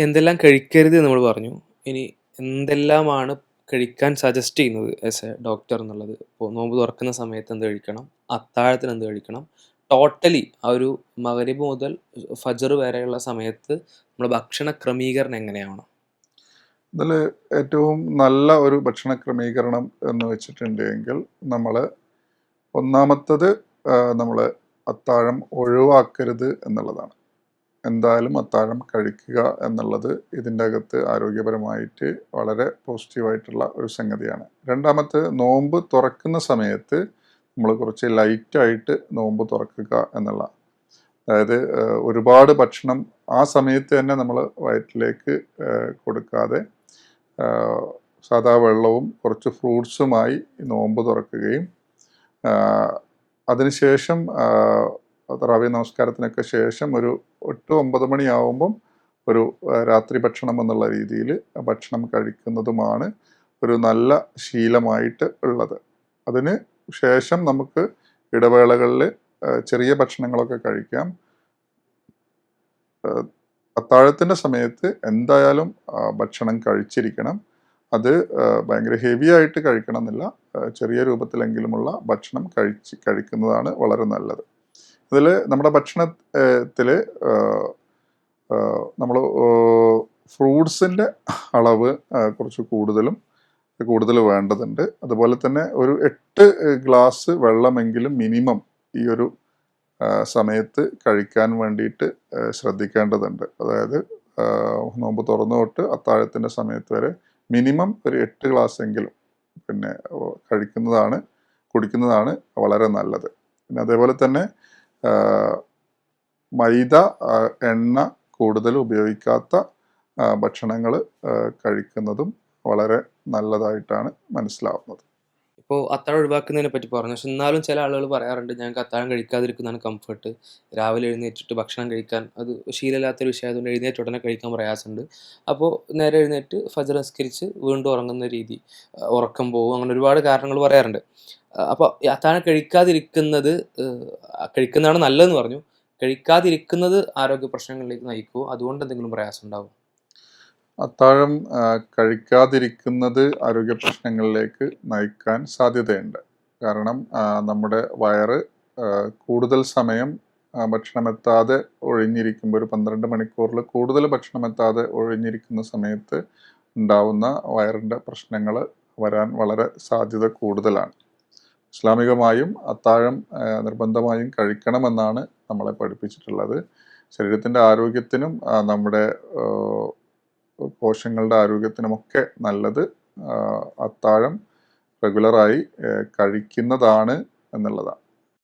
എന്തെല്ലാം കഴിക്കരുത് നമ്മൾ പറഞ്ഞു. ഇനി എന്തെല്ലാമാണ് കഴിക്കാൻ സജസ്റ്റ് ചെയ്യുന്നത് ആസ് എ ഡോക്ടർ എന്നുള്ളത്. ഇപ്പോൾ നോമ്പ് തുറക്കുന്ന സമയത്ത് എന്ത് കഴിക്കണം? അത്താഴത്തിന് എന്ത് കഴിക്കണം? ടോട്ടലി ആ ഒരു മഗ്‌രിബ് മുതൽ ഫജ്ർ വരെയുള്ള സമയത്ത് നമ്മുടെ ഭക്ഷണ ക്രമീകരണം എങ്ങനെയാവണം? ഇതിൽ ഏറ്റവും നല്ല ഒരു ഭക്ഷണ ക്രമീകരണം എന്ന് വെച്ചിട്ടുണ്ടെങ്കിൽ നമ്മൾ ഒന്നാമത്തത് നമ്മൾ അത്താഴം ഒഴിവാക്കരുത് എന്നുള്ളതാണ്. എന്തായാലും അത്താഴം കഴിക്കുക എന്നുള്ളത് ഇതിൻ്റെ അകത്ത് ആരോഗ്യപരമായിട്ട് വളരെ പോസിറ്റീവായിട്ടുള്ള ഒരു സംഗതിയാണ്. രണ്ടാമത്തെ, നോമ്പ് തുറക്കുന്ന സമയത്ത് നമ്മൾ കുറച്ച് ലൈറ്റായിട്ട് നോമ്പ് തുറക്കുക എന്നുള്ള, അതായത് ഒരുപാട് ഭക്ഷണം ആ സമയത്ത് തന്നെ നമ്മൾ വയറ്റിലേക്ക് കൊടുക്കാതെ സാധാ വെള്ളവും കുറച്ച് ഫ്രൂട്ട്സുമായി നോമ്പ് തുറക്കുകയും അതിനുശേഷം തറാവീഹ് നമസ്കാരത്തിനൊക്കെ ശേഷം ഒരു 8-9 മണിയാവുമ്പം ഒരു രാത്രി ഭക്ഷണം എന്നുള്ള രീതിയിൽ ഭക്ഷണം കഴിക്കുന്നതുമാണ് ഒരു നല്ല ശീലമായിട്ട് ഉള്ളത്. അതിന് ശേഷം നമുക്ക് ഇടവേളകളിൽ ചെറിയ ഭക്ഷണങ്ങളൊക്കെ കഴിക്കാം. അത്താഴത്തിൻ്റെ സമയത്ത് എന്തായാലും ഭക്ഷണം കഴിച്ചിരിക്കണം. അത് ഭയങ്കര ഹെവി ആയിട്ട് കഴിക്കണം എന്നില്ല, ചെറിയ രൂപത്തിലെങ്കിലുമുള്ള ഭക്ഷണം കഴിക്കുന്നതാണ് വളരെ നല്ലത്. ഇതിൽ നമ്മുടെ ഭക്ഷണത്തിൽ നമ്മൾ ഫ്രൂട്ട്സിൻ്റെ അളവ് കുറച്ച് കൂടുതൽ വേണ്ടതുണ്ട്. അതുപോലെ തന്നെ ഒരു 8 ഗ്ലാസ് വെള്ളമെങ്കിലും മിനിമം ഈ ഒരു സമയത്ത് കഴിക്കാൻ വേണ്ടിയിട്ട് ശ്രദ്ധിക്കേണ്ടതുണ്ട്. അതായത് നോമ്പ് തുറന്നു തൊട്ട് അത്താഴത്തിൻ്റെ സമയത്ത് വരെ മിനിമം ഒരു 8 ഗ്ലാസ് എങ്കിലും പിന്നെ കുടിക്കുന്നതാണ് വളരെ നല്ലത്. പിന്നെ അതേപോലെ തന്നെ മൈദ, എണ്ണ കൂടുതൽ ഉപയോഗിക്കാത്ത ഭക്ഷണങ്ങൾ കഴിക്കുന്നതും വളരെ നല്ലതായിട്ടാണ് മനസ്സിലാവുന്നത്. ഇപ്പോൾ അത്താഴം ഒഴിവാക്കുന്നതിനെ പറ്റി പറഞ്ഞു. പക്ഷെ എന്നാലും ചില ആളുകൾ പറയാറുണ്ട്, ഞങ്ങൾക്ക് അത്താഴം കഴിക്കാതിരിക്കുന്നതാണ് കംഫർട്ട്. രാവിലെ എഴുന്നേറ്റിട്ട് ഭക്ഷണം കഴിക്കാൻ അത് ശീലമില്ലാത്തൊരു വിഷയമായതുകൊണ്ട് എഴുന്നേറ്റ ഉടനെ കഴിക്കാൻ പ്രയാസമുണ്ട്. അപ്പോൾ നേരെ എഴുന്നേറ്റ് ഫജ്ർ നിസ്കരിച്ച് വീണ്ടും ഉറങ്ങുന്ന രീതി, ഉറക്കം പോകും, അങ്ങനെ ഒരുപാട് കാരണങ്ങൾ പറയാറുണ്ട്. അപ്പോൾ ഈ അത്താഴം കഴിക്കാതിരിക്കുന്നത് കഴിക്കുന്നതാണ് നല്ലതെന്ന് പറഞ്ഞു. കഴിക്കാതിരിക്കുന്നത് ആരോഗ്യ പ്രശ്നങ്ങളിലേക്ക് നയിക്കുമോ? അതുകൊണ്ട് എന്തെങ്കിലും പ്രയാസം ഉണ്ടാകുമോ? അത്താഴം കഴിക്കാതിരിക്കുന്നത് ആരോഗ്യ പ്രശ്നങ്ങളിലേക്ക് നയിക്കാൻ സാധ്യതയുണ്ട്. കാരണം നമ്മുടെ വയറ് കൂടുതൽ സമയം ഭക്ഷണമെത്താതെ ഒഴിഞ്ഞിരിക്കുമ്പോൾ, ഒരു 12 മണിക്കൂറിൽ കൂടുതൽ ഭക്ഷണമെത്താതെ ഒഴിഞ്ഞിരിക്കുന്ന സമയത്ത് ഉണ്ടാവുന്ന വയറിൻ്റെ പ്രശ്നങ്ങൾ വരാൻ വളരെ സാധ്യത കൂടുതലാണ്. ഇസ്ലാമികമായും അത്താഴം നിർബന്ധമായും കഴിക്കണമെന്നാണ് നമ്മളെ പഠിപ്പിച്ചിട്ടുള്ളത്. ശരീരത്തിൻ്റെ ആരോഗ്യത്തിനും നമ്മുടെ കോശങ്ങളുടെ ആരോഗ്യത്തിനുമൊക്കെ നല്ലത് അത്താഴം റെഗുലറായി കഴിക്കുന്നതാണ് എന്നുള്ളതാണ്.